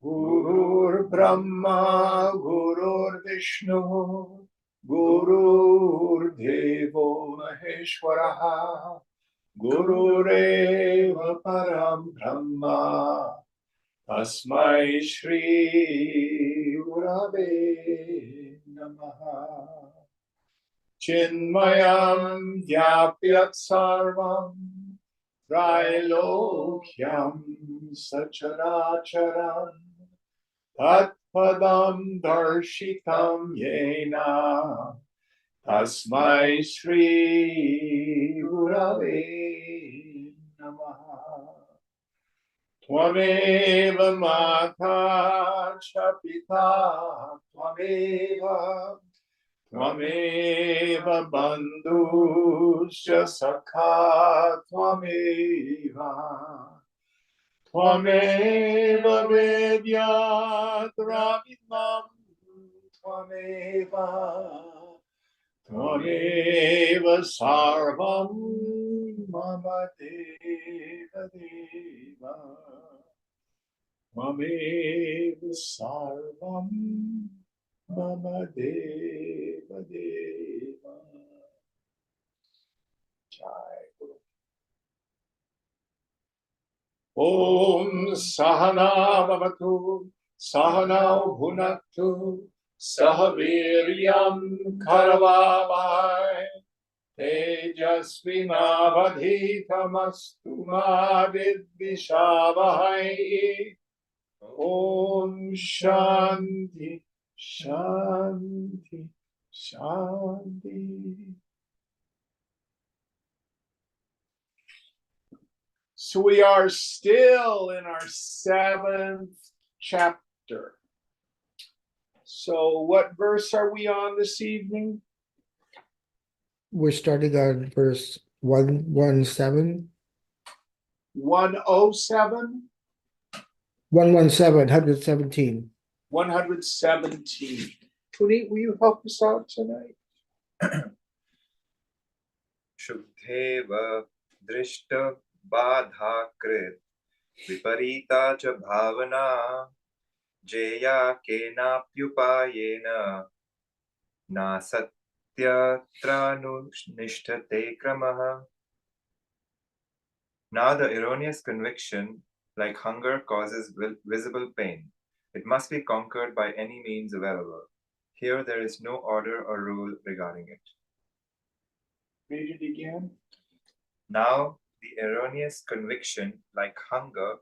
Gurur Brahma, Gurur Vishnu, Gurur Devo Maheshwaraha, Gurureva Param Brahma, Tasmai Shri Gurave Namaha. Chinmayam Vyapyat Sarvam Trailokyam Sacharacharam Tatpadam Darshitam Yena Tasmai Shri Gurave Namaha. Tvameva Mata Chapita Tvameva Tvameva Bandhuscha Sakha Tvameva Tvameva Vedyat Ravidvam Tvameva Tvameva Sarvam Mama Deva Deva Tvameva Sarvam Mama Deva Deva. Jai Guru. Om Sahana Bhavatu Sahana Bhunaktu Sahaviryam Karavavai Tejasvinavadhitamastu ma vidvishavahai. Om Shanti Shanti Shanti. So we are still in our 7th chapter. So what verse are we on this evening? We're starting on verse 117. 107? 117. 117. Puneet, will you help us out tonight? Shubdheva drishta badha krit viparita cha bhavana jeya kenapyupayena na satyatra nishtate kramaha. Now the erroneous conviction, like hunger, causes visible pain. It must be conquered by any means available. Here there is no order or rule regarding it. Read it again. Now the erroneous conviction, like hunger,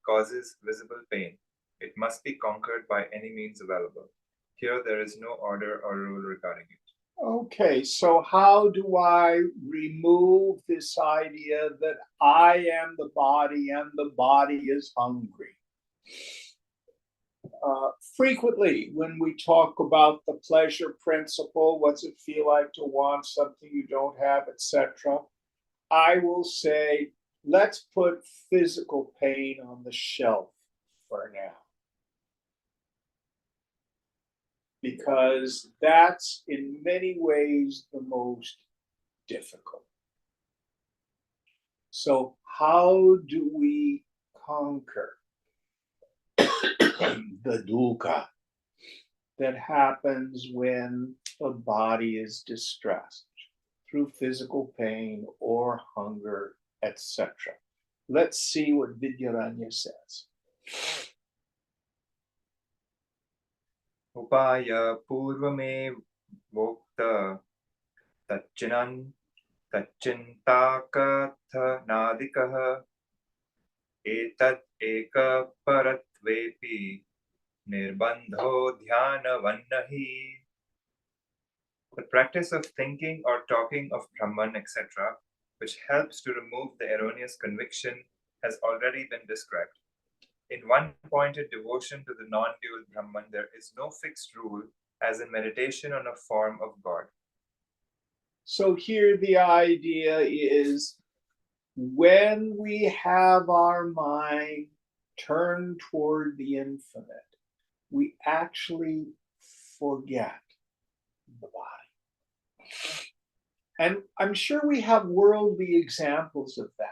causes visible pain. It must be conquered by any means available. Here there is no order or rule regarding it. Okay, so how do I remove this idea that I am the body and the body is hungry? Frequently, when we talk about the pleasure principle, what's it feel like to want something you don't have, etc., I will say, let's put physical pain on the shelf for now. Because that's in many ways the most difficult. So how do we conquer the dukkha that happens when a body is distressed through physical pain or hunger, etc.? Let's see what Vidyaranya says. Upaya purvame vokta tachintakatha nadikaha etat eka paratvepi nirbandho dhyana vannahi. The practice of thinking or talking of Brahman, etc., which helps to remove the erroneous conviction, has already been described. In one-pointed devotion to the non-dual Brahman, there is no fixed rule, as in meditation on a form of God. So here the idea is when we have our mind turned toward the infinite, we actually forget the body. And I'm sure we have worldly examples of that.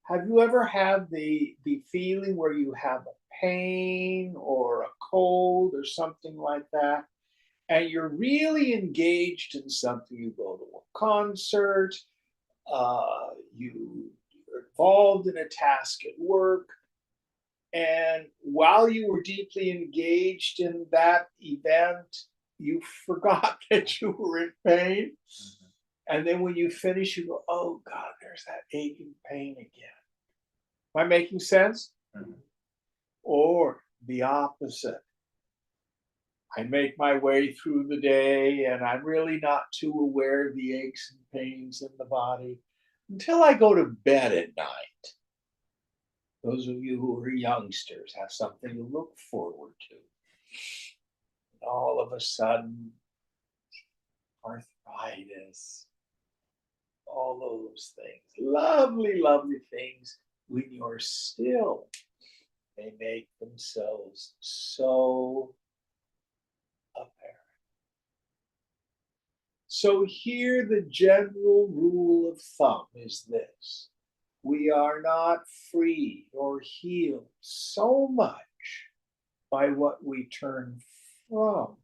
Have you ever had the feeling where you have a pain or a cold or something like that, and you're really engaged in something? You go to a concert, you're involved in a task at work, and while you were deeply engaged in that event, you forgot that you were in pain. And then when you finish, you go, oh God, there's that aching pain again. Am I making sense? Mhm. Or the opposite. I make my way through the day and I'm really not too aware of the aches and pains in the body until I go to bed at night. Those of you who are youngsters have something to look forward to. And all of a sudden, arthritis, all those things, lovely, lovely things, when you're still, they make themselves so apparent. So here the general rule of thumb is this: we are not free or healed so much by what we turn from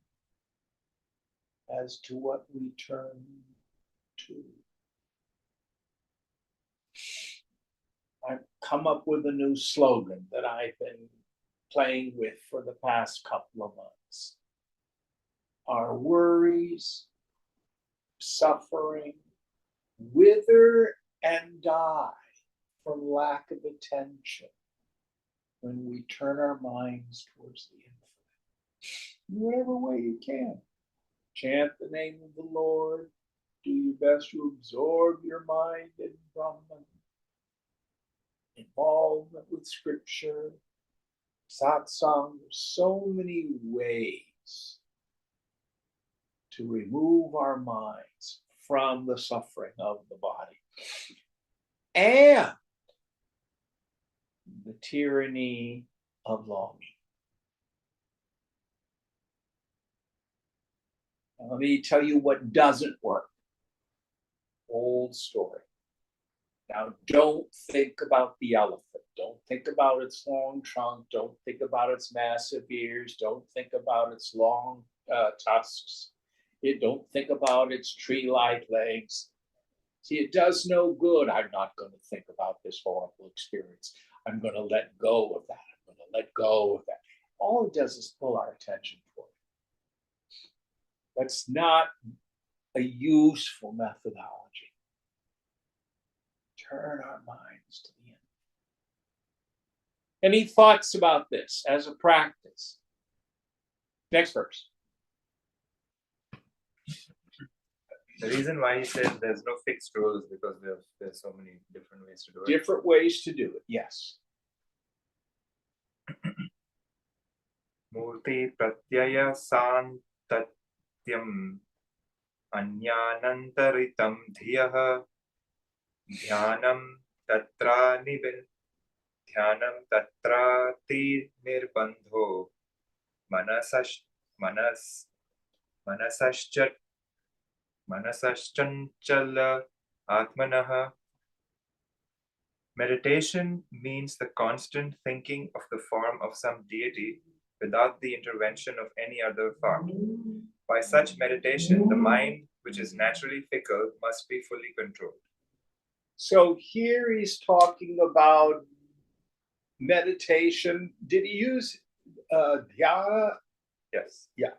as to what we turn to. I've come up with a new slogan that I've been playing with for the past couple of months. Our worries, suffering, wither and die from lack of attention when we turn our minds towards the infinite. In whatever way you can. Chant the name of the Lord. Do your best to absorb your mind in Brahman. Involvement with scripture, satsang. There's so many ways to remove our minds from the suffering of the body and the tyranny of longing. Now, let me tell you what doesn't work. Old story. Now, don't think about the elephant. Don't think about its long trunk. Don't think about its massive ears. Don't think about its long tusks. Don't think about its tree-like legs. See, it does no good. I'm not going to think about this horrible experience. I'm going to let go of that. I'm going to let go of that. All it does is pull our attention toward it. That's not a useful methodology. Turn our minds to the end. Any thoughts about this as a practice? Next verse. The reason why he said there's no fixed rule is because there's so many different ways to do it. Different ways to do it, yes. Murti pratyaya santatyam anyanantaritam dhiyaha dhyanam tatrati nirbandho manas manasaschala atmanaha. Meditation means the constant thinking of the form of some deity without the intervention of any other thought. By such meditation, the mind, which is naturally fickle, must be fully controlled. So here he's talking about meditation. Did he use dhyana? Yes. Yeah.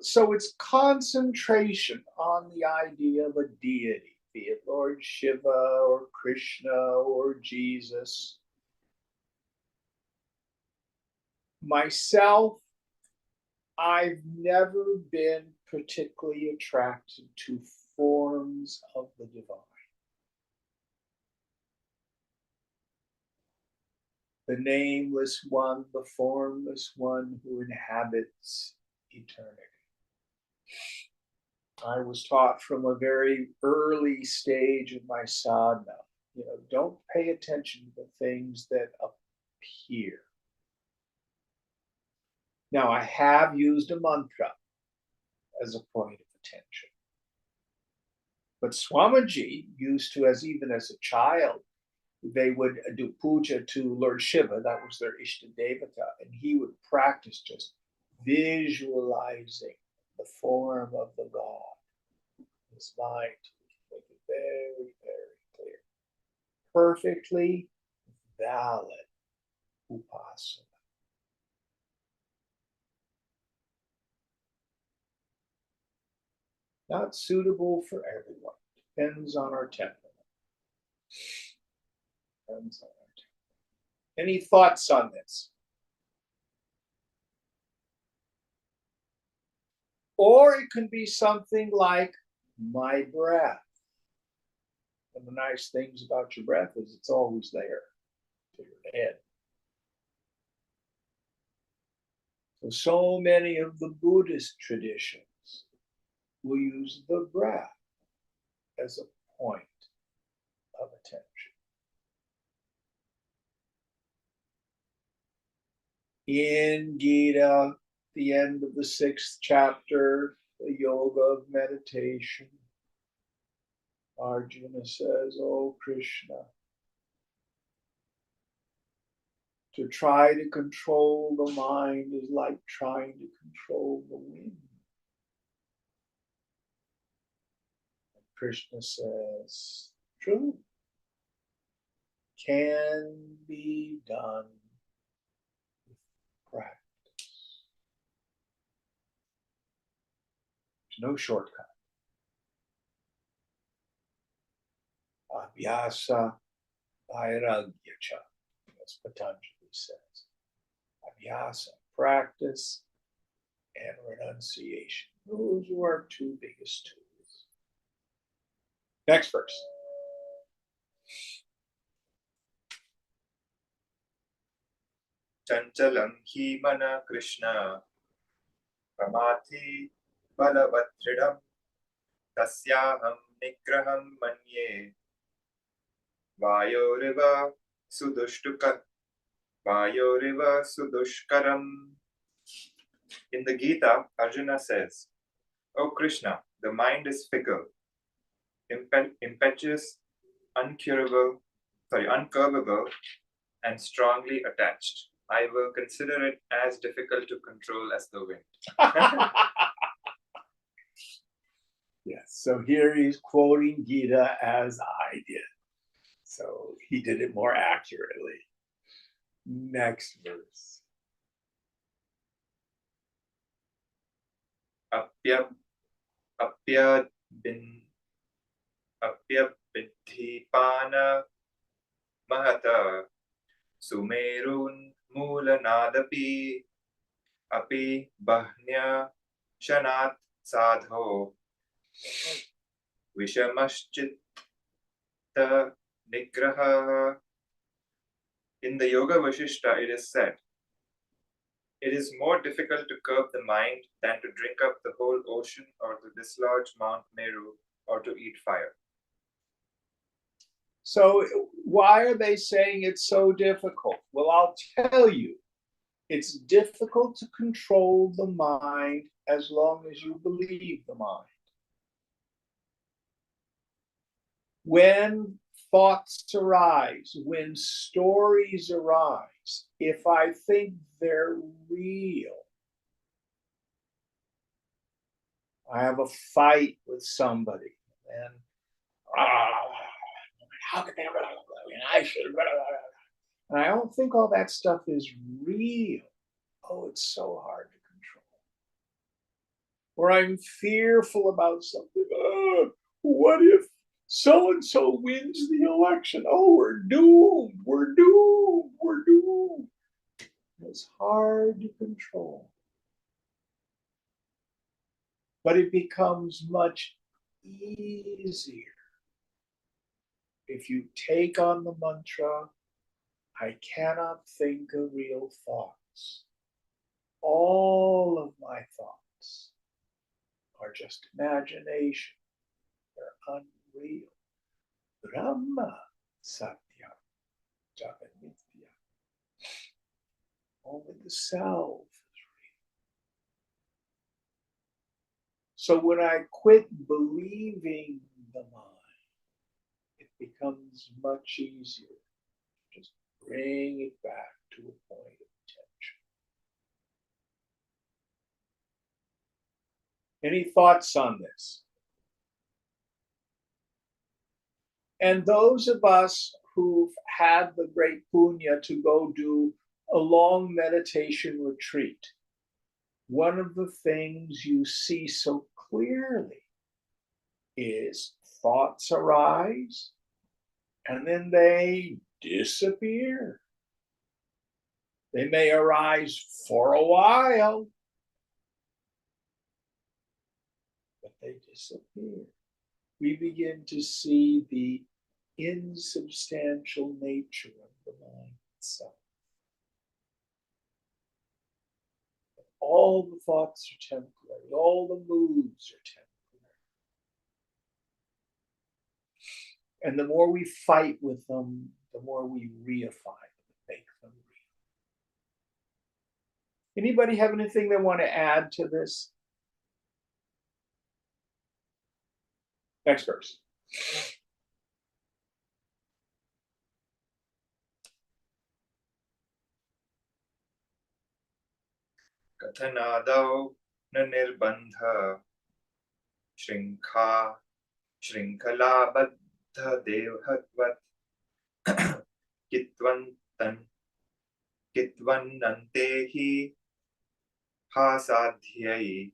So it's concentration on the idea of a deity, be it Lord Shiva or Krishna or Jesus. Myself, I've never been particularly attracted to forms of the divine. the nameless one, the formless one who inhabits eternity. I was taught from a very early stage of my sadhana, don't pay attention to the things that appear. Now, I have used a mantra as a point of attention. But Swamiji used to, even as a child, they would do puja to Lord Shiva, that was their Ishta Devata, and he would practice just visualizing the form of the god. His mind make it very, very clear. Perfectly valid upasana. Not suitable for everyone. Depends on our temperament. Depends on our temperament. Any thoughts on this? Or it can be something like my breath. And the nice things about your breath is it's always there to your head. So many of the Buddhist traditions will use the breath as a point of attention. In Gita, the end of the 6th chapter, the yoga of meditation, Arjuna says, "Oh Krishna, to try to control the mind is like trying to control the wind." And Krishna says, true, can be done with practice. There's no shortcut. Abhyasa vairagya cha, as Patanjali says. Abhyasa, practice, and renunciation. Those are our 2 biggest tools. Next verse. Chanchalam hi mana Krishna Pramati Balavadridam Tasyaham Nigraham Manye Vayoriva Sudushkaram. In the Gita, Arjuna says, "O Krishna, the mind is fickle, impetuous, uncurbable, and strongly attached. I will consider it as difficult to control as the wind." Yes, so here he's quoting Gita as I did. So he did it more accurately. Next verse. Apyabidhipana mahata sumerun moolanadapi api bahnya shanat sadho vishamashchitta nigraha. In the Yoga Vashishta, it is said, "It is more difficult to curb the mind than to drink up the whole ocean or to dislodge Mount Meru or to eat fire." So why are they saying it's so difficult? Well, I'll tell you. It's difficult to control the mind as long as you believe the mind. When thoughts arise, when stories arise, if I think they're real, I have a fight with somebody, and how could they? I should. And I don't think all that stuff is real. Oh, it's so hard to control. Or I'm fearful about something. What if so and so wins the election? Oh, we're doomed. We're doomed. We're doomed. It's hard to control. But it becomes much easier if you take on the mantra I cannot think of real thoughts. All of my thoughts are just imagination. They're unreal. Brahma Satya Jaganmithya. Only the self is real. So when I quit believing the mind, it becomes much easier to just bring it back to a point of attention. Any thoughts on this? And those of us who've had the great punya to go do a long meditation retreat, one of the things you see so clearly is thoughts arise and then they disappear. They may arise for a while, but they disappear. We begin to see the insubstantial nature of the mind itself. All the thoughts are temporary, all the moods are temporary. And the more we fight with them, the more we reify them, make them real. Anybody have anything they want to add to this? Next verse. Kathanadau na nirbandha shrinkha shrinkalabadha devhatvat kitvantan kitvannantehi hasadhyai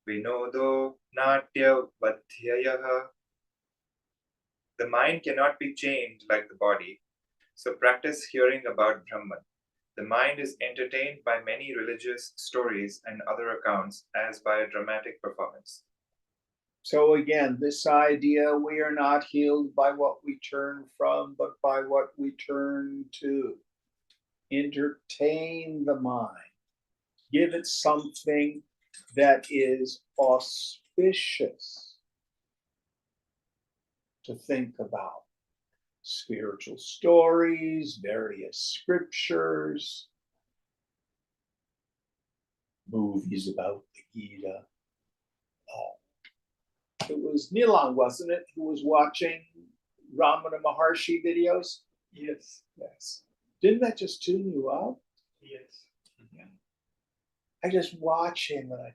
vinodo natyavadhyayah. The mind cannot be chained like the body, so practice hearing about Brahman. The mind is entertained by many religious stories and other accounts as by a dramatic performance. So again, this idea we are not healed by what we turn from, but by what we turn to. Entertain the mind. Give it something that is auspicious to think about. Spiritual stories, various scriptures, movies about the Gita. It was Nilang, wasn't it, who was watching Ramana Maharshi videos? Yes. Yes. Didn't that just tune you up? Yes. Yeah. I just watch him and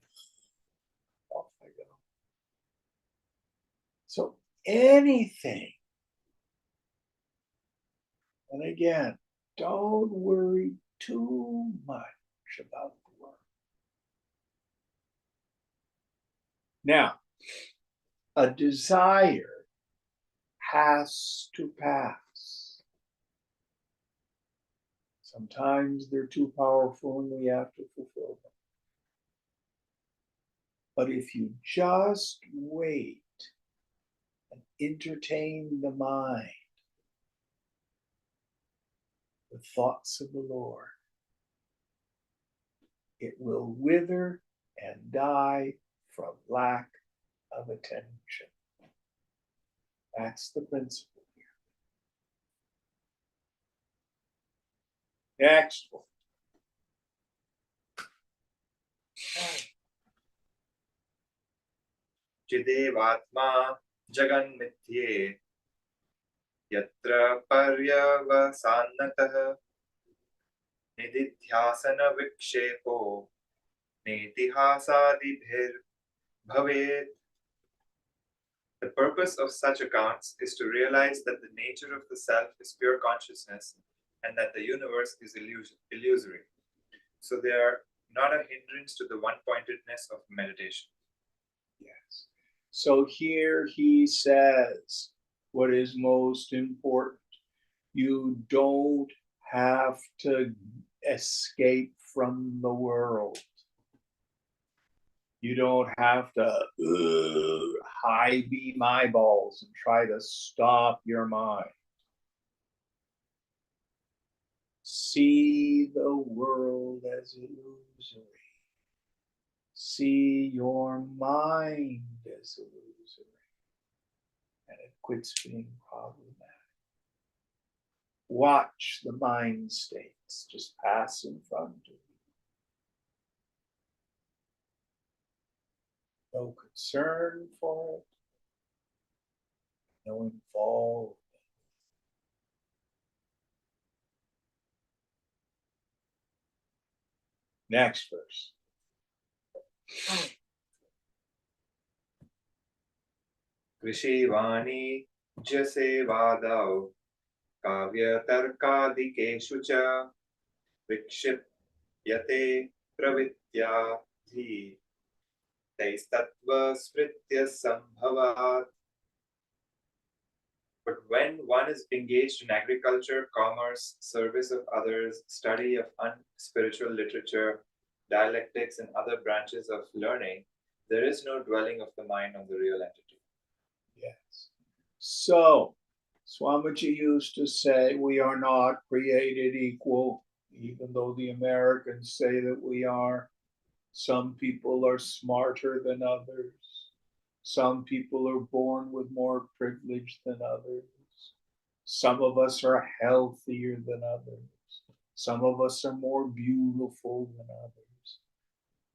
off I go. So anything, and again, don't worry too much about the work. Now, a desire has to pass. Sometimes they're too powerful and we have to fulfill them. But if you just wait and entertain the mind with thoughts of the Lord, it will wither and die from lack of attention. That's the principle here. Next one. Chidevatma jaganmithye yatra paryavasannatah nididhyasana vikshepo netihasadibhir bhavet. The purpose of such accounts is to realize that the nature of the self is pure consciousness and that the universe is illusory. So they are not a hindrance to the one-pointedness of meditation. Yes. So here he says what is most important. You don't have to escape from the world. You don't have to high beam eyeballs and try to stop your mind. See the world as illusory. See your mind as illusory. And it quits being problematic. Watch the mind states just pass in front of you. No concern for it, no involvement. Next verse. कृषिवाणी जसे वादौ काव्यतर्कादिकेषु च विक्षिप्यते प्रविद्याधि तैस्तत्त्वस्मृत्य सम्भवात्. But when one is engaged in agriculture, commerce, service of others, study of unspiritual literature, dialectics, and other branches of learning, there is no dwelling of the mind on the real entity. Yes. So, Swamiji used to say, we are not created equal, even though the Americans say that we are. Some people are smarter than others. Some people are born with more privilege than others. Some of us are healthier than others. Some of us are more beautiful than others.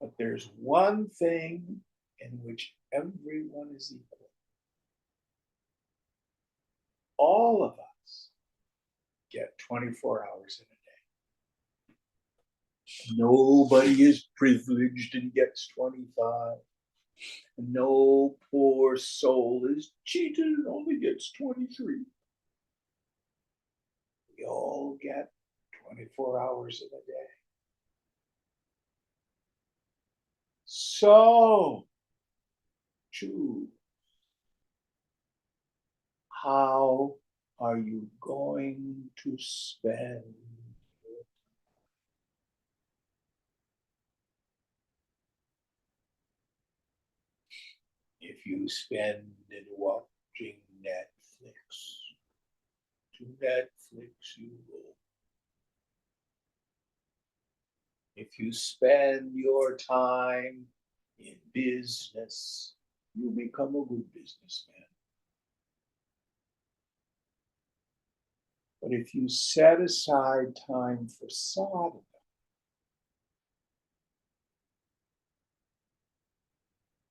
But there's one thing in which everyone is equal. All of us get 24 hours in a day. Nobody is privileged and gets 25. No poor soul is cheated and only gets 23. We all get 24 hours in a day. So, choose. How are you going to spend your time? If you spend it watching Netflix, to Netflix you go. If you spend your time in business, you become a good businessman. But if you set aside time for sadhana,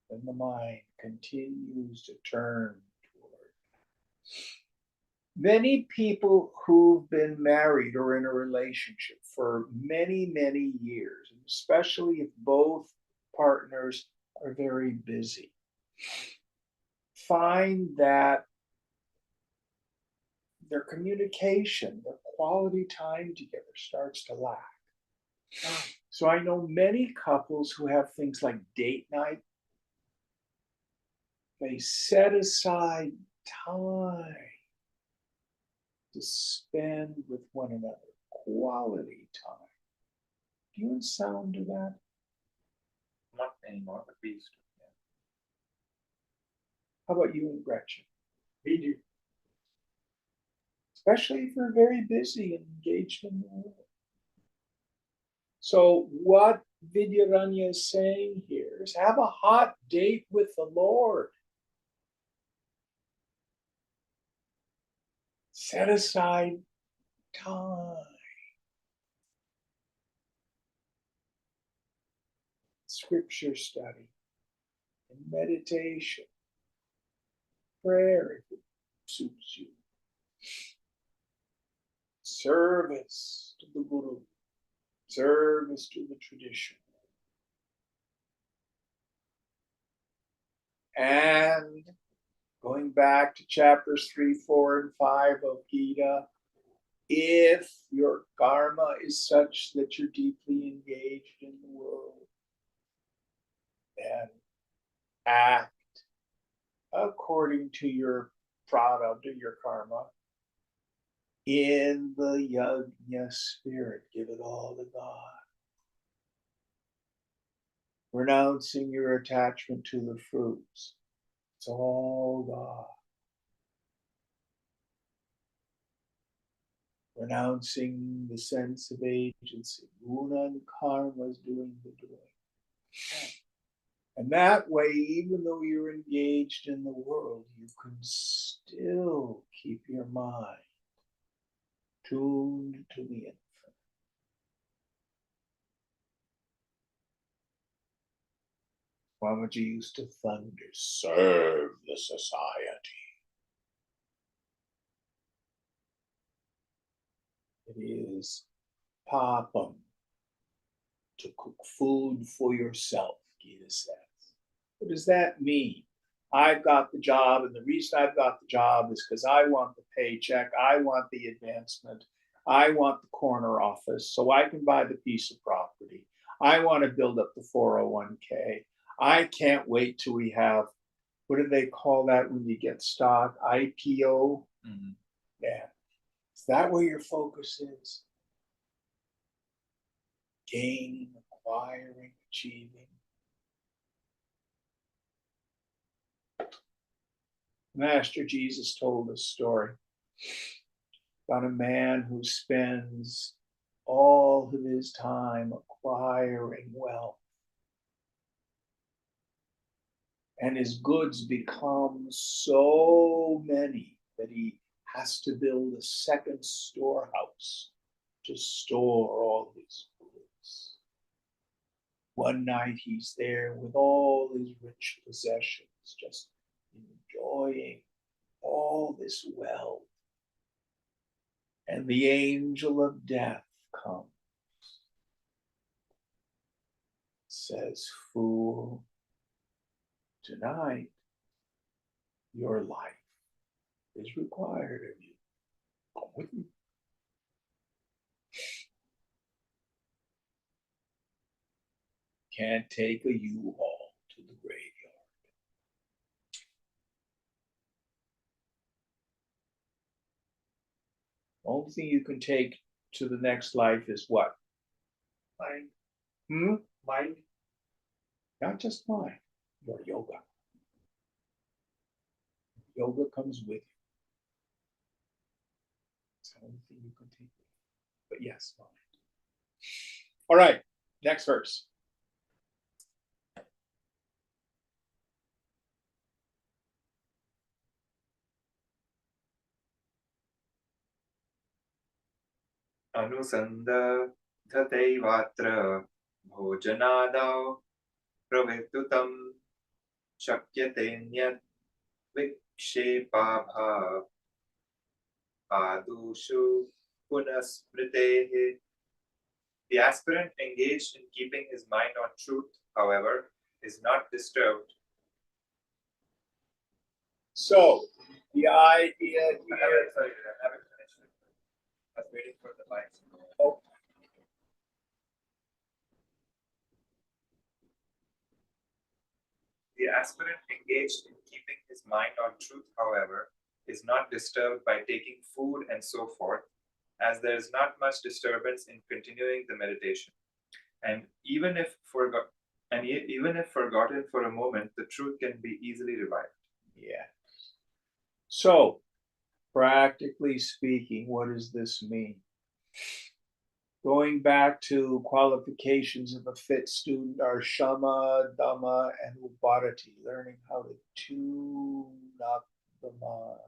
then the mind continues to turn toward. Many people who've been married or in a relationship for many, many years, especially if both partners are very busy, find that their communication, their quality time together starts to lack. So I know many couples who have things like date night. They set aside time to spend with one another, quality time. Do you sound to that? Not anymore, but we used to. Yeah. How about you and Gretchen? We do. Especially if you're very busy and engaged in the world. So what Vidyaranya is saying here is have a hot date with the Lord. Set aside time. Scripture study and meditation, prayer if it suits you, service to the Guru, service to the tradition. And going back to chapters 3, 4, and 5 of Gita, if your karma is such that you're deeply engaged in the world, then act according to your prarabdha, your karma, in the yajna spirit. Give it all to God. Renouncing your attachment to the fruits. It's all God. renouncing the sense of agency. Guna and karma is doing the doing. And that way, even though you're engaged in the world, you can still keep your mind tuned to the infinite. Swamiji used to thunder, serve the society. It is papam to cook food for yourself, Gita says. What does that mean? I've got the job, and the reason I've got the job is because I want the paycheck, I want the advancement, I want the corner office so I can buy the piece of property. I want to build up the 401k. I can't wait till we have, what do they call that when you get stock? IPO? Mhm. Yeah. Is that where your focus is? Gaining, acquiring, achieving. Master Jesus told a story about a man who spends all of his time acquiring wealth, and his goods become so many that he has to build a second storehouse to store all his goods. One night he's there with all his rich possessions, just enjoying all this wealth. And the angel of death comes, says, fool, tonight your life is required of you. Come with me. Can't take a U-Haul to the graveyard. Only thing you can take to the next life is what? Mind. Hmm? Mind. Not just mind, your yoga. Yoga comes with you. It's the only thing you can take with you. But yes, mind. All right, next verse. अनुसन्धतैवात्र भोजनादौ प्रवर्तितुं शक्यतेऽन्यत् विक्षेपाभावादुषु पुनस्मृतेः. The aspirant engaged in keeping his mind on truth, however, is not disturbed. So, the idea I here. haven't finished it. I was waiting for the lines. Oh, The aspirant engaged in keeping his mind on truth, however, is not disturbed by taking food and so forth, as there is not much disturbance in continuing the meditation. And even if forgotten for a moment, the truth can be easily revived. yeah. So, practically speaking, what does this mean? Going back to qualifications of a fit student are Shama, Dhamma, and Uparati, learning how to tune up the mind.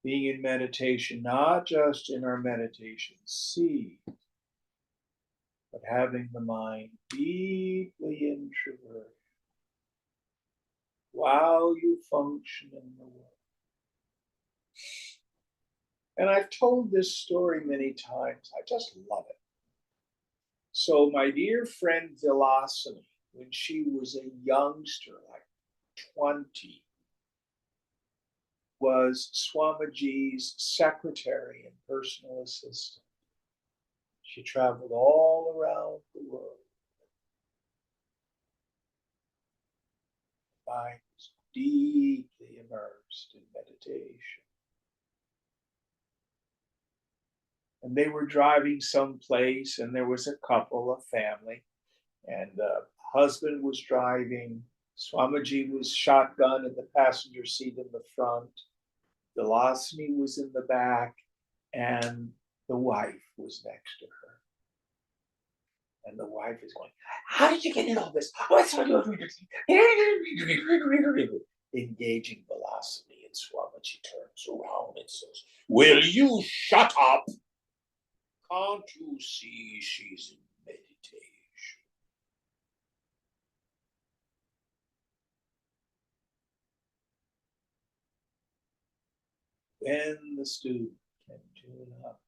Being in meditation, not just in our meditation seat, but having the mind deeply introverted while you function in the world. And I've told this story many times. I just love it. So my dear friend Vilasini, when she was a youngster, like 20, was Swamiji's secretary and personal assistant. She traveled all around the world. The mind was deeply immersed in meditation. And they were driving someplace, and there was a couple, a family, and the husband was driving. Swamiji was shotgun in the passenger seat in the front. Vilasini was in the back, and the wife was next to her. And the wife is going, how did you get in all this? Engaging velocity, and Swamiji turns around and says, will you shut up? Can't you see she's in meditation? When the student can tune up,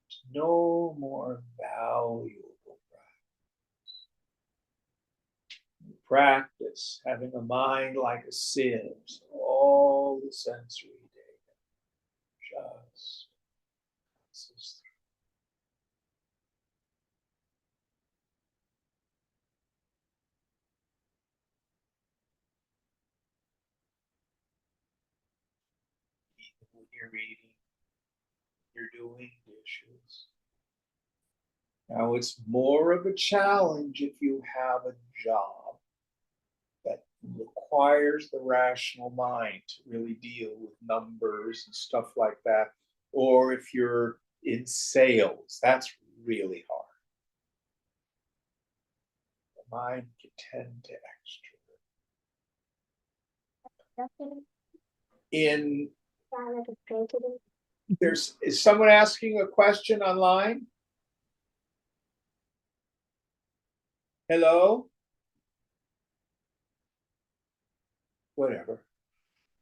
there's no more valuable practice, having a mind like a sieve, so all the sensory data just passes through. Even when you're eating, you're doing dishes. Now it's more of a challenge if you have a job that requires the rational mind to really deal with numbers and stuff like that, or if you're in sales, that's really hard. The mind can tend to extrovert. In is someone asking a question online? Hello? Whatever.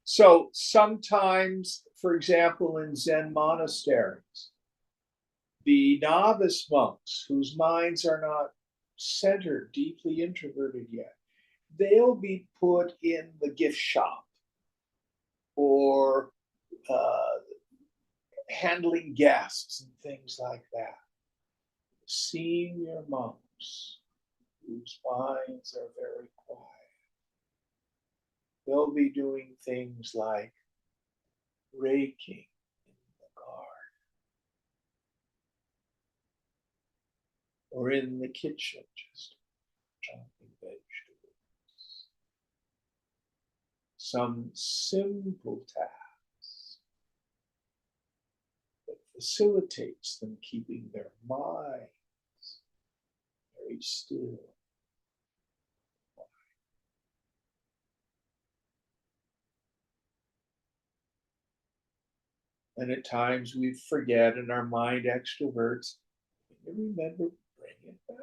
So sometimes, for example, in Zen monasteries, the novice monks whose minds are not centered, deeply introverted yet, they'll be put in the gift shop or handling guests and things like that. Senior monks whose minds are very quiet, they'll be doing things like raking in the garden or in the kitchen, just chopping vegetables. Some simple tasks that facilitates them keeping their minds very still. And at times we forget and our mind extroverts. And remember, bring it back.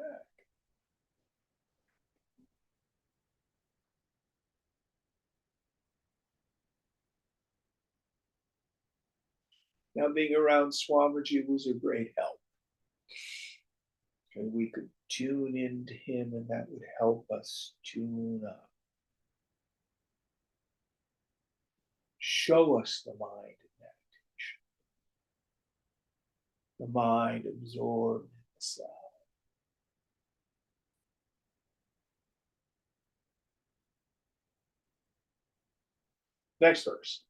Now, being around Swamiji was a great help. And we could tune into him, and that would help us tune up. Show us the mind in meditation. The mind absorbed in the self. Next verse.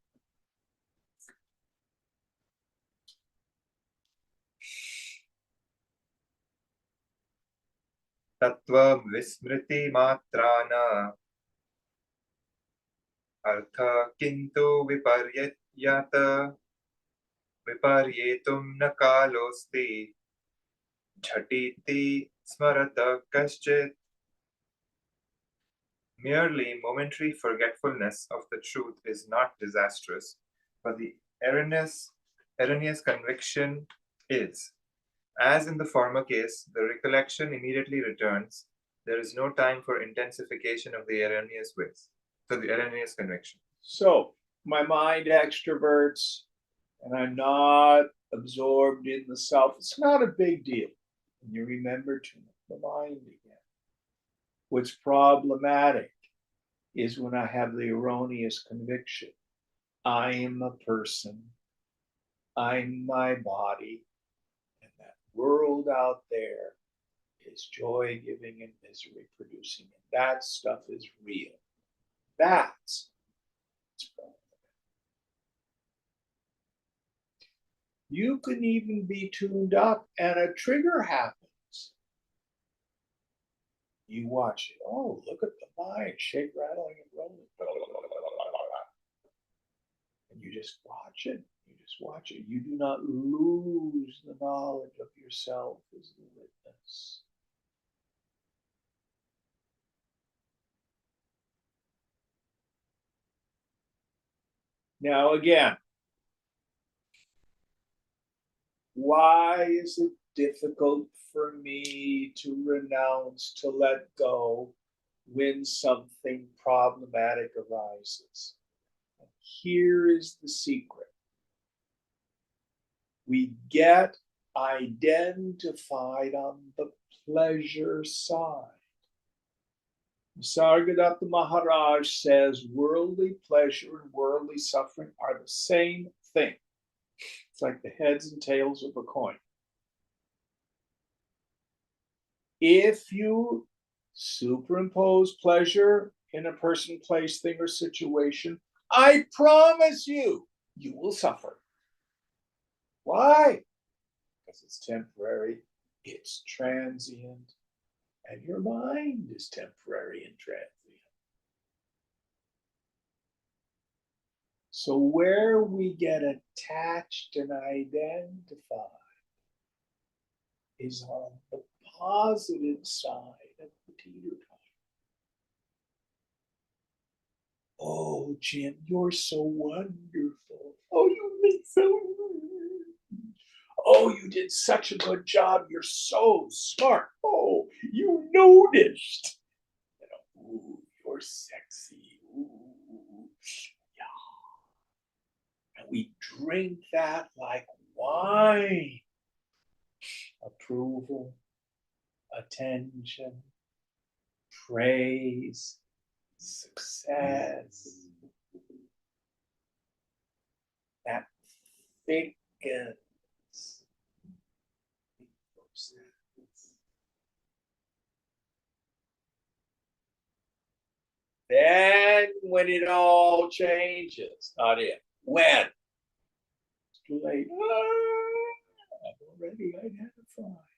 Tattva vismriti matrana artha kintu viparyata viparyetum na kalosti jhatiti smarata kaschit. Merely momentary forgetfulness of the truth is not disastrous, but the erroneous conviction is. As in the former case, the recollection immediately returns. There is no time for intensification of the erroneous ways. So the erroneous conviction. So my mind extroverts, and I'm not absorbed in the self. It's not a big deal. And you remember to the mind again. What's problematic is when I have the erroneous conviction. I am a person. I'm my body. And that world out there is joy giving and misery producing. And that stuff is real. That's problematic. You can even be tuned up and a trigger happens. You watch it. Oh, look at the mind, shake, rattling, and rolling. And you just watch it. You just watch it. You do not lose the knowledge of yourself as the witness. Now, again, why is it difficult for me to renounce, to let go when something problematic arises? Here is the secret. We get identified on the pleasure side. Sargadatta Maharaj says worldly pleasure and worldly suffering are the same thing. It's like the heads and tails of a coin. If you superimpose pleasure in a person, place, thing, or situation, I promise you, you will suffer. Why? Because it's temporary, it's transient, and your mind is temporary and transient. So where we get attached and identified is on the positive side of the teeter-totter. Oh, Jim, you're so wonderful. Oh, you've been so good. Oh, you did such a good job. You're so smart. Oh, you noticed. You know, ooh, you're sexy. Ooh, yeah. And we drink that like wine. Approval, attention, praise, success. That thickens. Then when it all changes, not if, when? It's too late. I've already identified.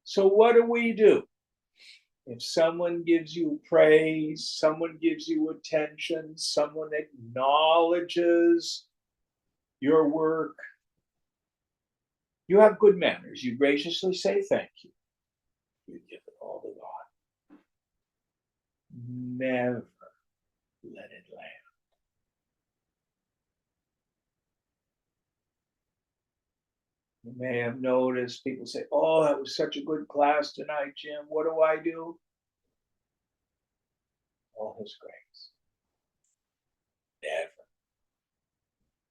So what do? If someone gives you praise, someone gives you attention, someone acknowledges your work, you have good manners. You graciously say thank you. You give it all to God. Never let it land. You may have noticed people say, oh, that was such a good class tonight, Jim. What do? All his grace. Never,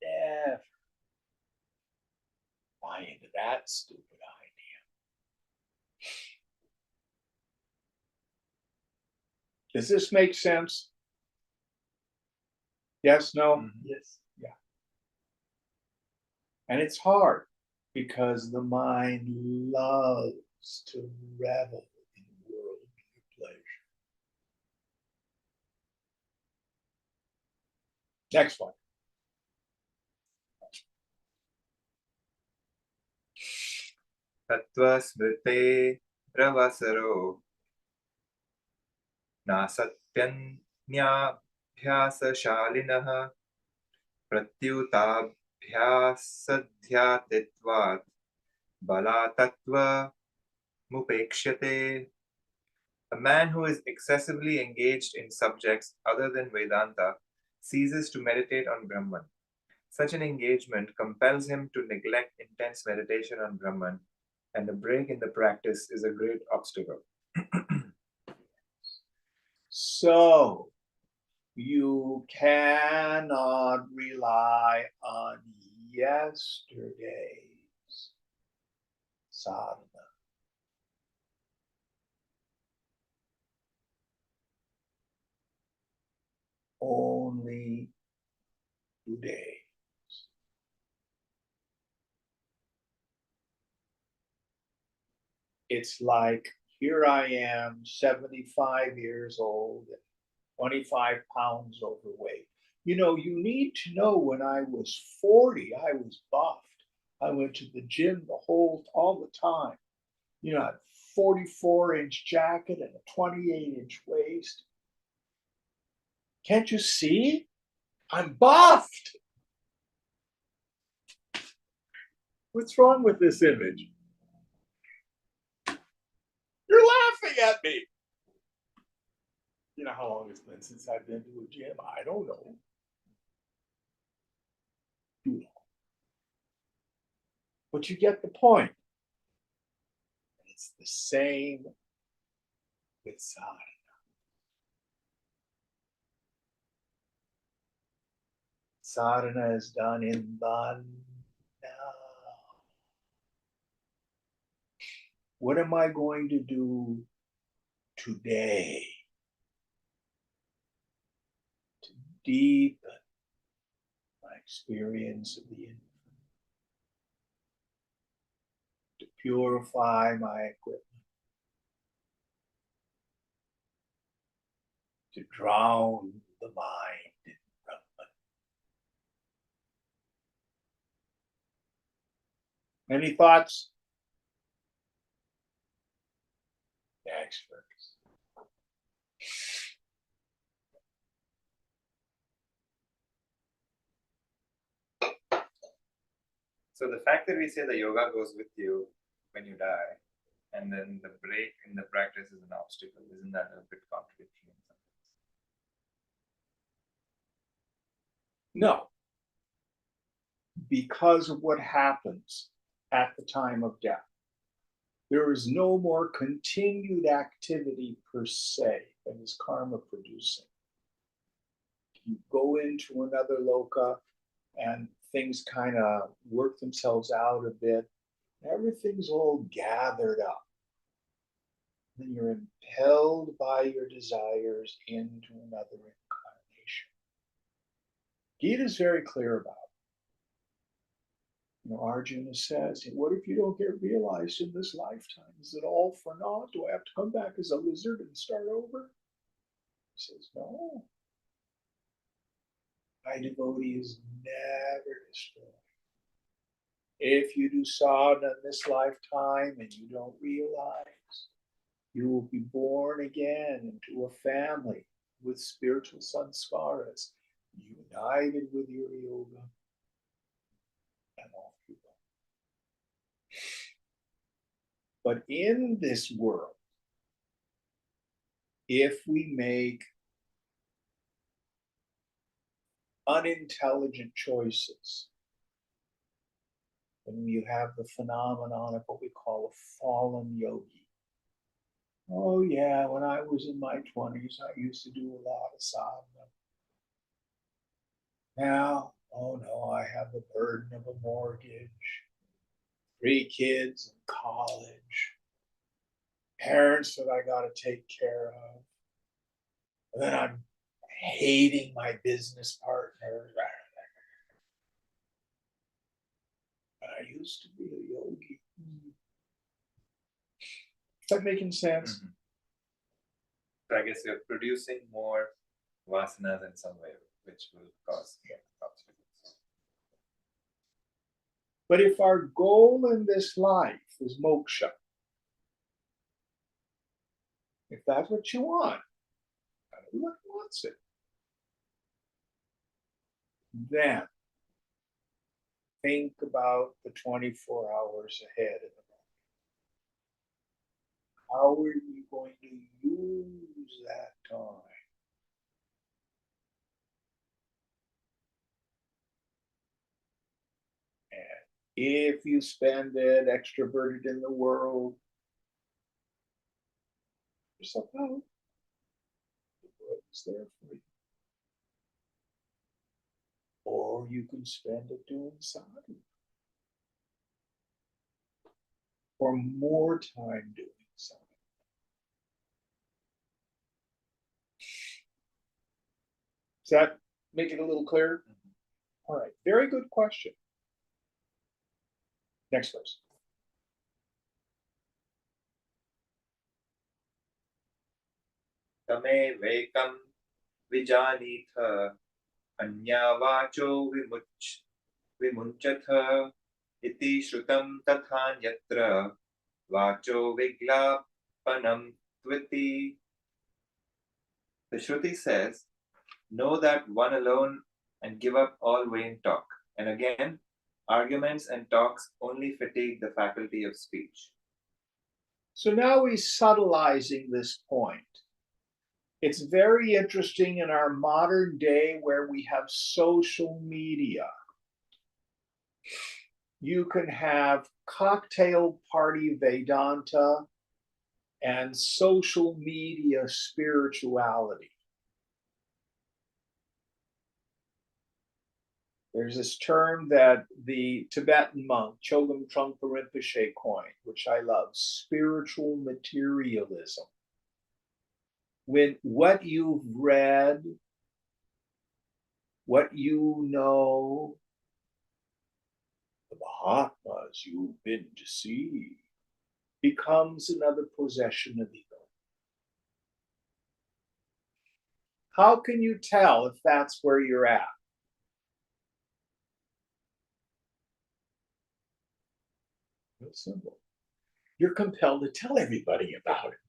never buy into that stupid idea. Does this make sense? Yes, no? Mhm. Yes. Yeah. And it's hard because the mind loves to revel in worldly pleasure. Next one. Tattva smrite ravasaro नासत्यन्याभ्यासशालिनः प्रत्युताभ्यासध्यात्वात् बलातत्त्वमुपेक्ष्यते. A man who is excessively engaged in subjects other than Vedanta ceases to meditate on Brahman. Such an engagement compels him to neglect intense meditation on Brahman, and a break in the practice is a great obstacle. So you cannot rely on yesterday's sadhana. Only today. It's like here I am, 75 years old, 25 pounds overweight. You know, you need to know when I was 40, I was buffed. I went to the gym all the time. You know, a 44-inch jacket and a 28-inch waist. Can't you see? I'm buffed. What's wrong with this image? You're laughing at me. You know how long it's been since I've been to a gym? I don't know. You know. But you get the point. It's the same with sadhana. Sadhana is done in the now. What am I going to do today to deepen my experience of the infinite, to purify my equipment, to drown the mind in Brahman? Any thoughts? Experts. So the fact that we say that yoga goes with you when you die, and then the break in the practice is an obstacle, isn't that a bit contradictory? No, because of what happens at the time of death. There is no more continued activity per se that is karma producing. You go into another loka and things kind of work themselves out a bit. Everything's all gathered up. Then you're impelled by your desires into another incarnation. Gita is very clear about it. You know, Arjuna says, what if you don't get realized in this lifetime? Is it all for naught? Do I have to come back as a lizard and start over? He says, no. My devotee is never destroyed. If you do sadhana in this lifetime and you don't realize, you will be born again into a family with spiritual sanskaras, united with your yoga and all people. But in this world, if we make unintelligent choices, then you have the phenomenon of what we call a fallen yogi. Oh yeah, when I was in my 20s, I used to do a lot of sadhana. Now, oh no, I have the burden of a mortgage, 3 kids in college, parents that I got to take care of. And then I'm hating my business partner. But I used to be a yogi. Is that making sense? Mm-hmm. So I guess you're producing more vasanas in some way, which will cause obstacles. But if our goal in this life is moksha, if that's what you want, everyone wants it, then think about the 24 hours ahead of the moment. How are you going to use that time? And if you spend it extroverted in the world, yourself out. The world is there for you. Or you can spend it doing sadhana. Or more time doing sadhana. Does that make it a little clearer? Mm-hmm. All right, very good question. Next verse. Tame vekam vijanitha anyavacho vimunchatha iti shrutam tathanyatra vacho viglapanam tviti. The Shruti says, know that one alone and give up all vain talk. And again, arguments and talks only fatigue the faculty of speech. So now he's subtilizing this point. It's very interesting in our modern day where we have social media. You can have cocktail party Vedanta and social media spirituality. There's this term that the Tibetan monk Chogyam Trungpa Rinpoche coined, which I love, spiritual materialism. When what you've read, what you know, the Mahatmas you've been to see, becomes another possession of ego. How can you tell if that's where you're at? Real simple. You're compelled to tell everybody about it.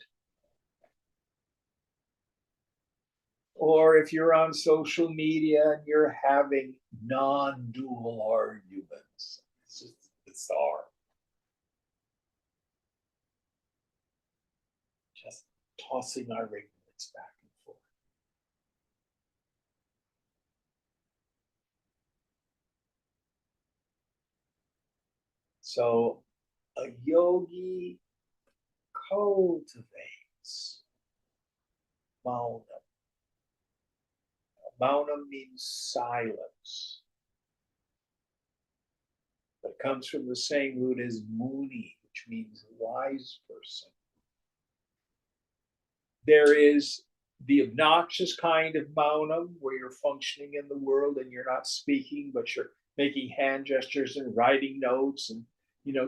Or if you're on social media and you're having non-dual arguments, it's just bizarre. Just tossing our arguments back and forth. So a yogi cultivates mauna. Mauna means silence. But it comes from the same root as muni, which means wise person. There is the obnoxious kind of mauna where you're functioning in the world and you're not speaking, but you're making hand gestures and writing notes and,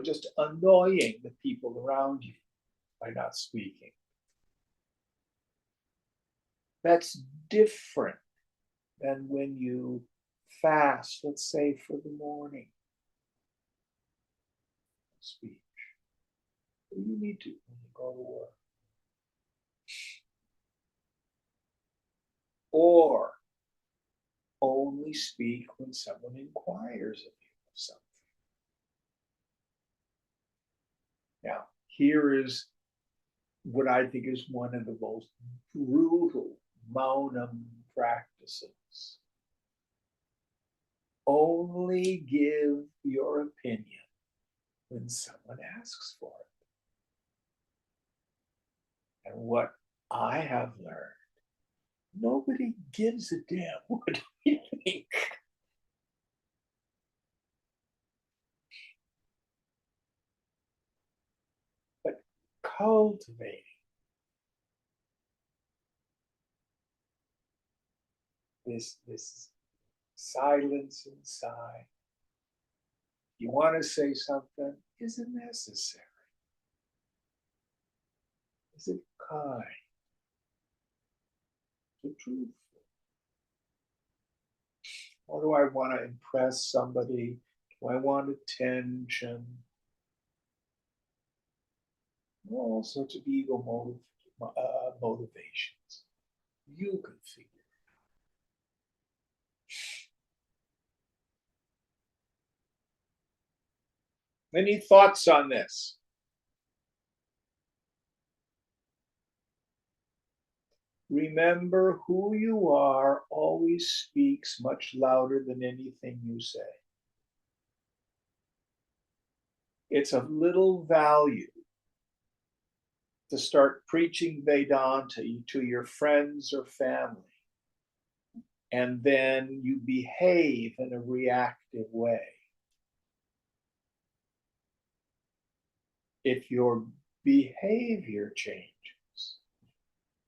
just annoying the people around you by not speaking. That's different than when you fast, let's say for the morning. Speech. What do you need to when you go to work? Or only speak when someone inquires of you of something. Now, here is what I think is one of the most brutal maunam practices. Only give your opinion when someone asks for it. And what I have learned, nobody gives a damn what we think. But cultivating this silence inside. You want to say something? Is it necessary? Is it kind? Is it truthful? Or do I want to impress somebody? Do I want attention? All sorts of ego motivations. You can figure it out. Any thoughts on this? Remember, who you are always speaks much louder than anything you say. It's of little value to start preaching Vedanta to your friends or family, and then you behave in a reactive way. If your behavior changes,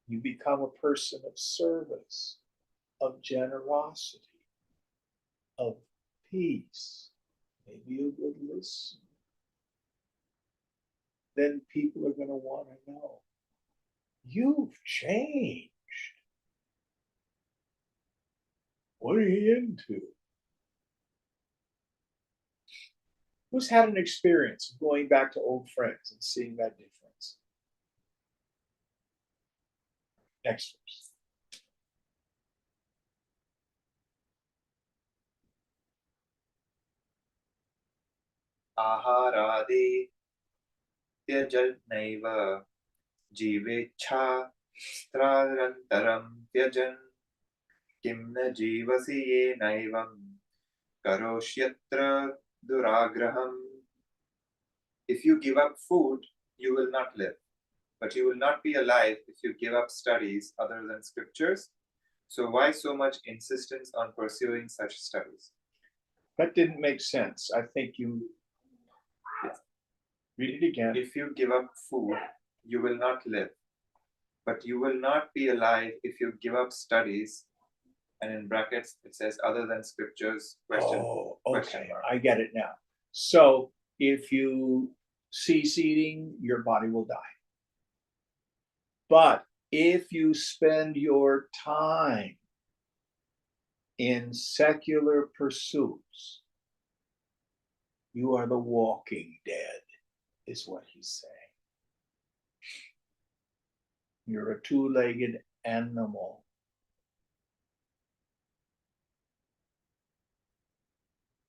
you become a person of service, of generosity, of peace, maybe a good listener. Then people are going to want to know, you've changed. What are you into? Who's had an experience of going back to old friends and seeing that difference? Next verse. आहारादि त्यजन्नैव जीवेच्छास्त्रानन्तरं त्यजन् किं न जीवसि येनैवं करोष्यत्र दुराग्रहम्. If you give up food, you will not live, but you will not be alive if you give up studies other than scriptures. So why so much insistence on pursuing such studies? That didn't make sense. I think you read it again. If you give up food, you will not live, but you will not be alive if you give up studies. And in brackets, it says other than scriptures, question Okay, mark. I get it now. So if you cease eating, your body will die. But if you spend your time in secular pursuits, you are the walking dead, is what he's saying. You're a two-legged animal.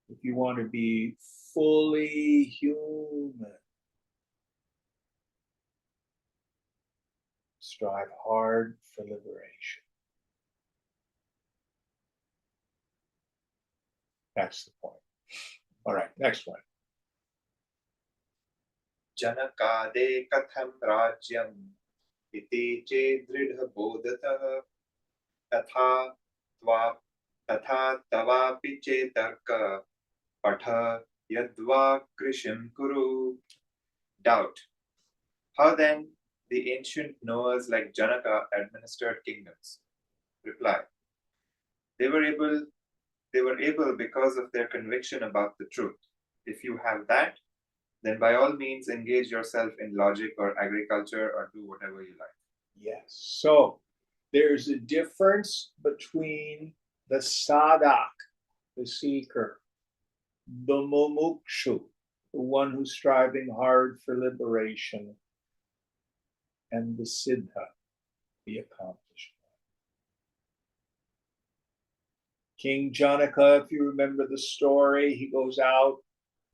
If you want to be fully human, strive hard for liberation. That's the point. All right, next one. जनकादे कथं राज्यम् इति चेदृढबोधतः तथा तवापि चेतर्क पठ यद्वा कृषिं कुरु. Doubt. How then the ancient knowers like Janaka administered kingdoms? Reply. They were able because of their conviction about the truth. If you have that, then by all means engage yourself in logic or agriculture or do whatever you like. Yes. So there's a difference between the sadak, the seeker, the mumukshu, the one who's striving hard for liberation, and the siddha, the accomplished one. King Janaka, if you remember the story, he goes out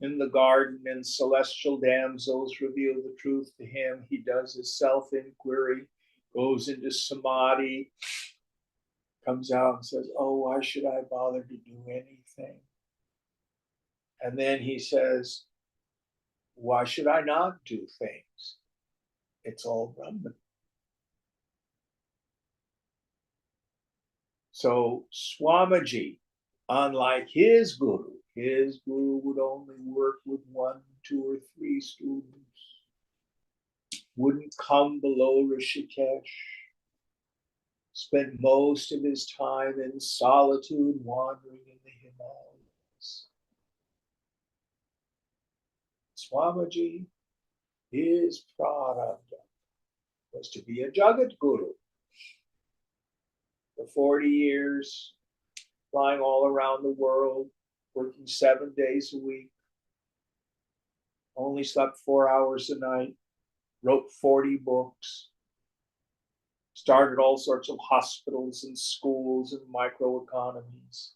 in the garden and celestial damsels reveal the truth to him. He does his self-inquiry, goes into samadhi, comes out and says, oh, why should I bother to do anything? And then he says, why should I not do things? It's all Brahman. So Swamiji, unlike his guru would only work with 1, 2, or 3 students, wouldn't come below Rishikesh, spent most of his time in solitude wandering in the Himalayas. Swamiji, his prarabdha was to be a Jagat Guru. For 40 years, flying all around the world, working 7 days a week, only slept 4 hours a night, wrote 40 books, started all sorts of hospitals and schools and microeconomies.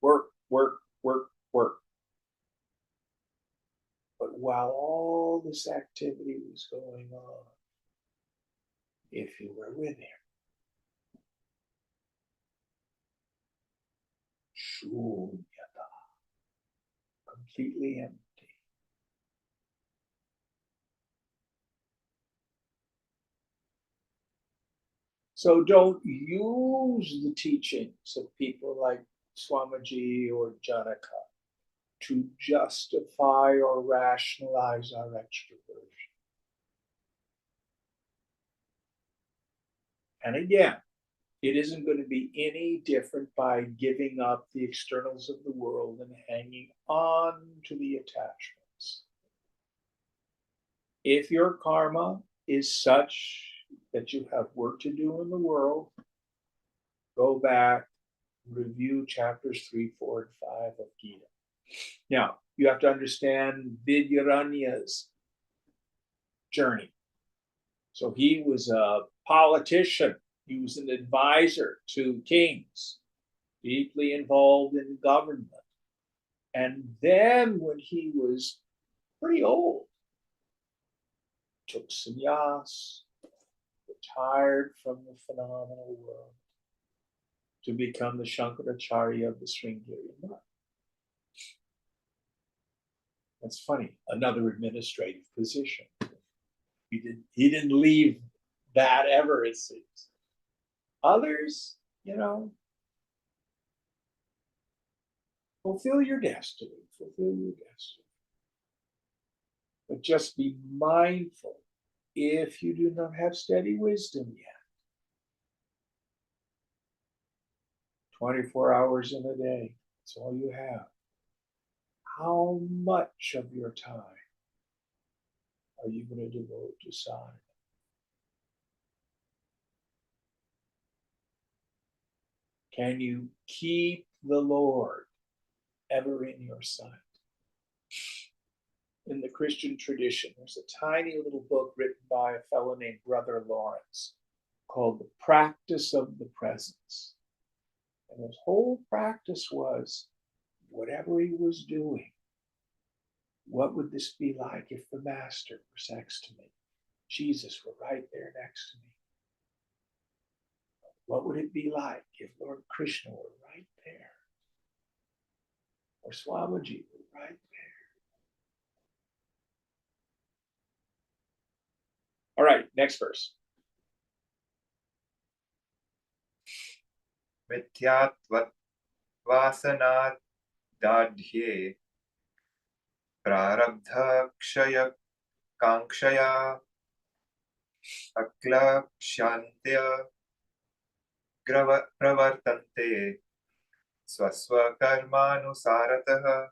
Work, work, work, work. But while all this activity was going on, if you were with him, shunyata, completely empty. So don't use the teachings of people like Swamiji or Janaka to justify or rationalize our extroversion. And again, it isn't going to be any different by giving up the externals of the world and hanging on to the attachments. If your karma is such that you have work to do in the world, go back, review chapters 3, 4, and 5 of Gita. Now, you have to understand Vidyaranya's journey. So he was a politician. He was an advisor to kings, deeply involved in government. And then when he was pretty old, took sannyas, retired from the phenomenal world to become the Shankaracharya of the Sringeri month. That's funny. Another administrative position. He didn't leave that ever, it seems. Others, fulfill your destiny. Fulfill your destiny. But just be mindful if you do not have steady wisdom yet. 24 hours in a day, that's all you have. How much of your time are you going to devote to sadhana? Can you keep the Lord ever in your sight? In the Christian tradition, there's a tiny little book written by a fellow named Brother Lawrence called The Practice of the Presence. And his whole practice was, whatever he was doing, what would this be like if the Master was next to me? Jesus were right there next to me. What would it be like if Lord Krishna were right there? Or Swamiji were right there? All right, next verse. Mityatvat vasanad dadhye prarabdha kshaya kankshaya akla shantya pravartante swaswa karmanusarataha.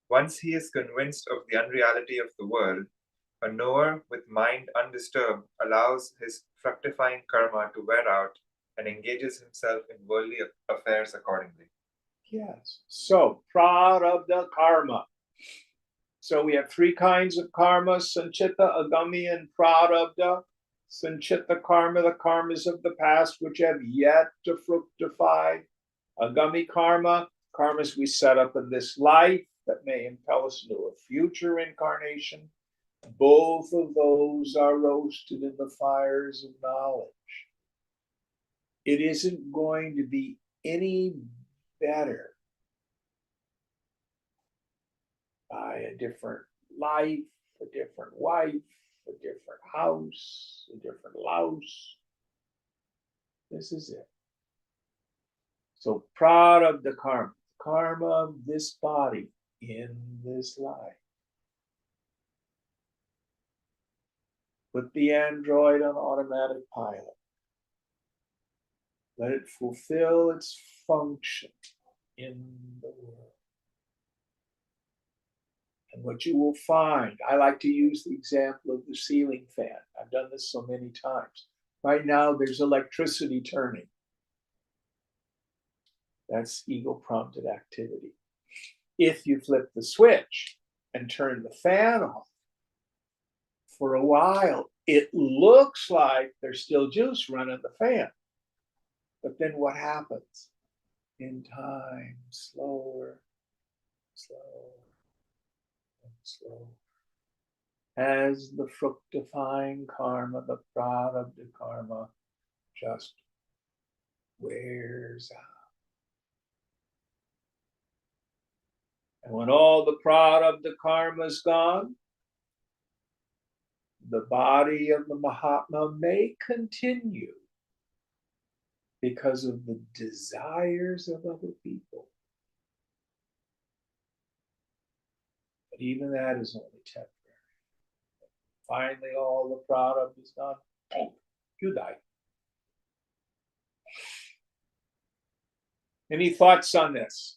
Once he is convinced of the unreality of the world, a knower with mind undisturbed allows his fructifying karma to wear out and engages himself in worldly affairs accordingly. Yes. So, prarabdha karma. So we have three kinds of karma: sanchita, agami, and prarabdha. Sanchita karma, the karmas of the past which have yet to fructify. Agami karma, karmas we set up in this life that may impel us into a future incarnation. Both of those are roasted in the fires of knowledge. It isn't going to be any better by a different life, a different wife, a different house, a different louse. This is it. So proud of the karma of this body in this life. Put the android on automatic pilot. Let it fulfill its function in the world. And what you will find, I like to use the example of the ceiling fan. I've done this so many times. Right now, there's electricity turning. That's ego-prompted activity. If you flip the switch and turn the fan off, for a while, it looks like there's still juice running the fan. But then what happens? In time, slower, slower, and slower. As the fructifying karma, the prarabdha karma, just wears out. And when all the prarabdha karma is gone, the body of the Mahatma may continue because of the desires of other people. But even that is only temporary. Finally, all the prarabdha is gone. You die. Any thoughts on this?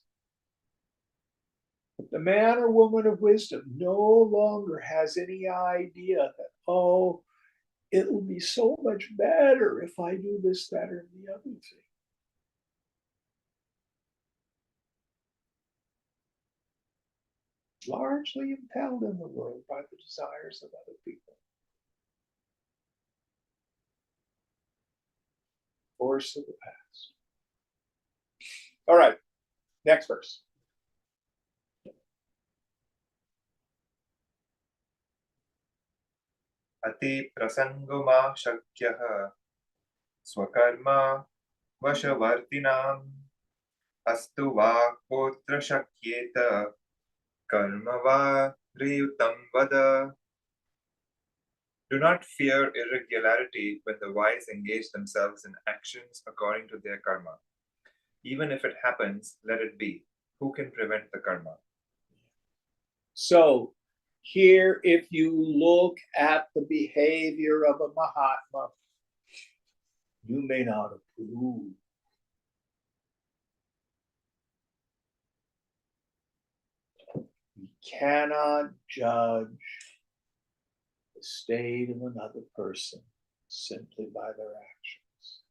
But the man or woman of wisdom no longer has any idea that, oh, it will be so much better if I do this, that, or the other thing. Largely impelled in the world by the desires of other people. Force of the past. All right, next verse. Ati prasanguma shakyah swakarma vashavartinam astu va potra shakyeta karma va riyutam vada. Do not fear irregularity when the wise engage themselves in actions according to their karma. Even if it happens, let it be. Who can prevent the karma? So here, if you look at the behavior of a Mahatma, you may not approve. You cannot judge the state of another person simply by their actions.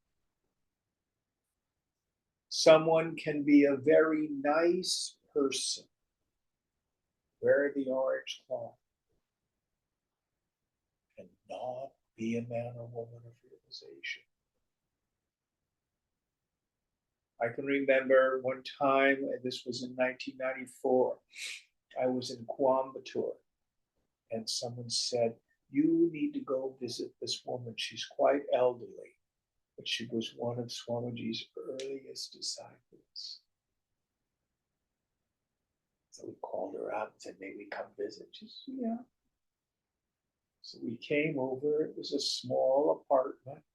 Someone can be a very nice person, wear the orange cloth, and not be a man or woman of realization. I can remember one time, and this was in 1994, I was in Coimbatore, and someone said, "You need to go visit this woman. She's quite elderly, but she was one of Swamiji's earliest disciples." So we called her up and said, "May we come visit?" She said, "Yeah." So we came over. It was a small apartment.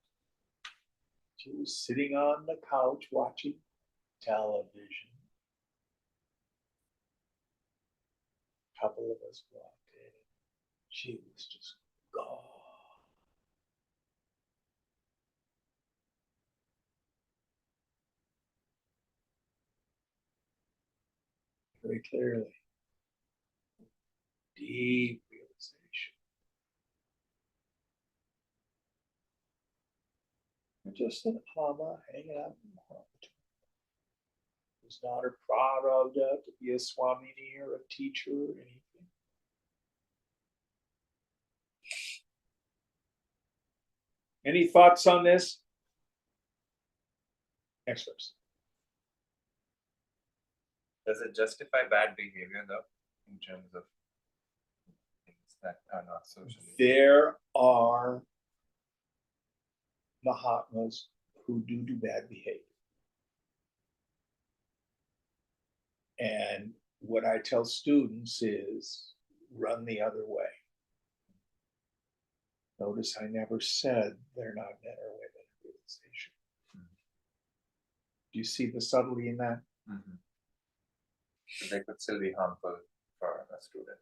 She was sitting on the couch watching television. A couple of us walked in. She was just gone. Very clearly. Deep realization. Just an Amma hanging out in the heart. Was not a prarabdha to be a swamini or a teacher or anything. Any thoughts on this? Next verse. Does it justify bad behavior though, in terms of things that are not socially? There are Mahatmas who do bad behavior. And what I tell students is run the other way. Notice I never said they're not men or women of realization. Do you see the subtlety in that? So they could still be harmful for a student.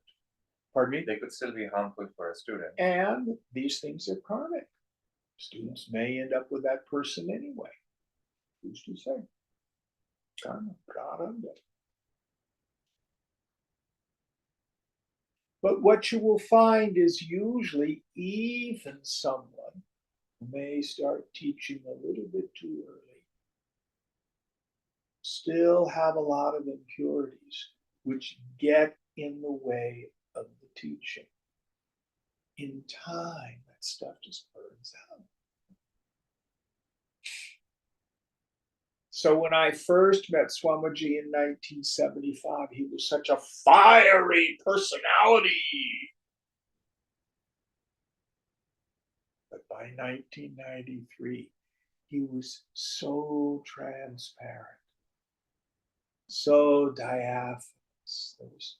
Pardon me? They could still be harmful for a student. And these things are karmic. Students may end up with that person anyway. Who's to say? Karma, prarabdha. But what you will find is usually even someone who may start teaching a little bit too early still have a lot of impurities which get in the way of the teaching. In time, that stuff just burns out. So when I first met Swamiji in 1975, he was such a fiery personality. But by 1993, he was so transparent, so diaphanous. There was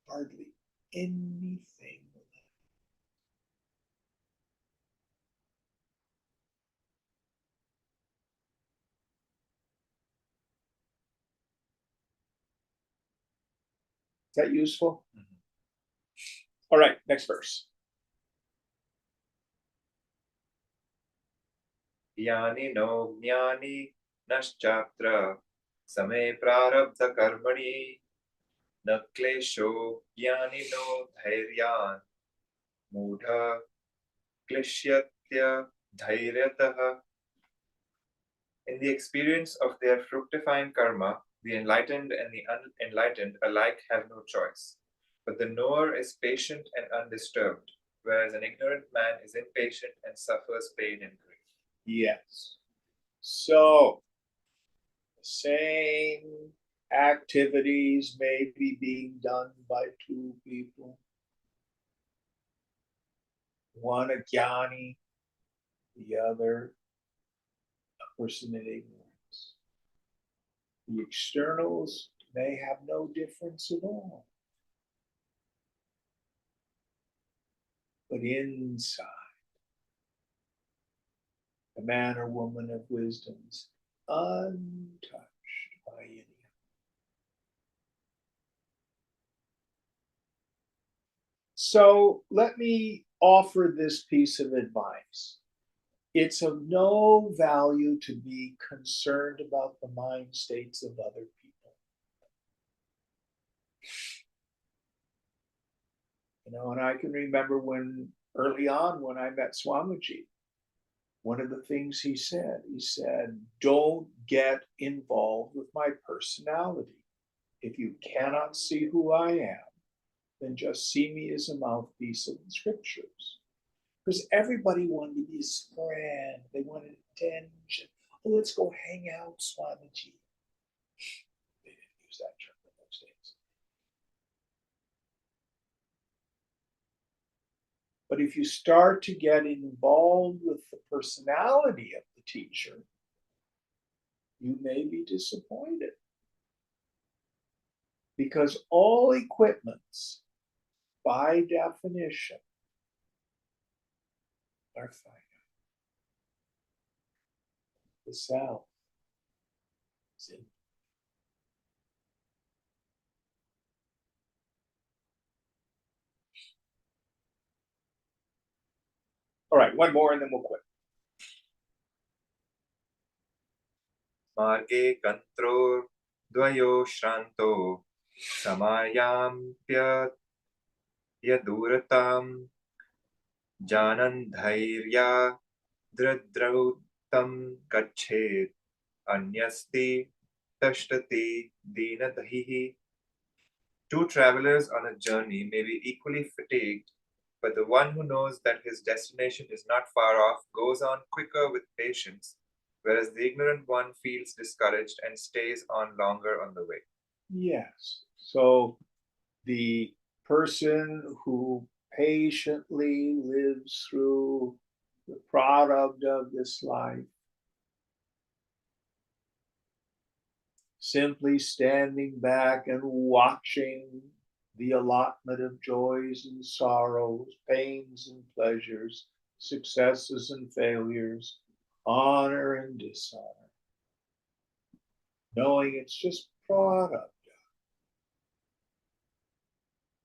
hardly anything. Is that useful? All right, next verse. Yani no jnani naschatra same prarabdha karmani na klesho jnani no dhairyan mudha klishyatya dhairyatah. In the experience of their fructifying karma, the enlightened and the unenlightened alike have no choice. But the knower is patient and undisturbed, whereas an ignorant man is impatient and suffers pain and grief. Yes. So, the same activities may be being done by two people. one a jnani, the other a person in ignorance. The externals may have no difference at all. But inside, the man or woman of wisdom is untouched by any. So let me offer this piece of advice. It's of no value to be concerned about the mind states of other people. You know, and I can remember when early on when I met Swamiji, one of the things he said, don't get involved with my personality. If you cannot see who I am, then just see me as a mouthpiece of the scriptures. Because everybody wanted to be his friend. They wanted attention. Oh, let's go hang out, Swamiji. They didn't use that term in those days. But if you start to get involved with the personality of the teacher, you may be disappointed. Because all equipments, by definition, are finite. The self is in. All right, one more and then we'll quit. Marge kantro dvayo shranto samayampya yaduratam janan dhairya dradrautam gachet anyasti tashtati dinadahihi. Two travelers on a journey may be equally fatigued, but the one who knows that his destination is not far off goes on quicker with patience, whereas the ignorant one feels discouraged and stays on longer on the way. Yes. So the person who patiently lives through the product of this life, simply standing back and watching the allotment of joys and sorrows, pains and pleasures, successes and failures, honor and dishonor, knowing it's just product,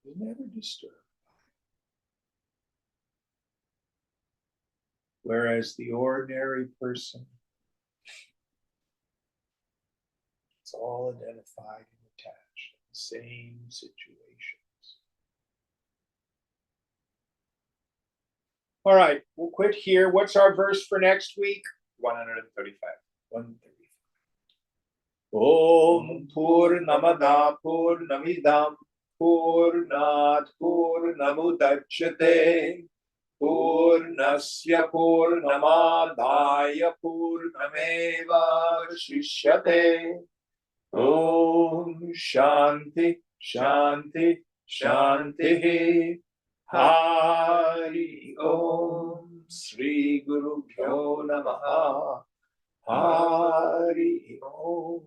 is never disturbed. Whereas the ordinary person, it's all identified and attached in the same situations. All right, we'll quit here. What's our verse for next week? 135. 135. Om Purnamada Purnamidam Purnat Purnamudachyate Purnasya Purnamadaya Purnameva Shishyate. Om Shanti Shanti Shanti. Hari Om Sri Guru Bhyo Namaha. Hari Om.